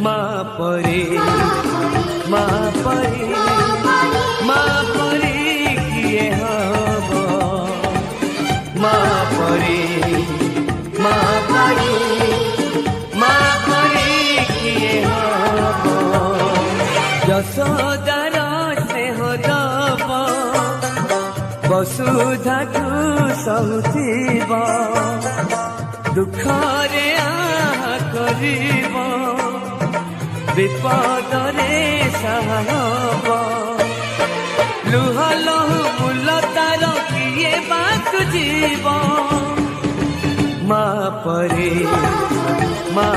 মা পরে মা পরে মা পরে কিয়ে হব মা পরে মা পরে মা পরে কিয়ে হব যশোদার স্নেহ দব বসুধাঠু সহুথিব দুঃখরে আহ করিব বিপদরে সাহা হব লুহ লহু মূল তার কিଏ ବାକୁ ଯିବ ମା ପରି ମା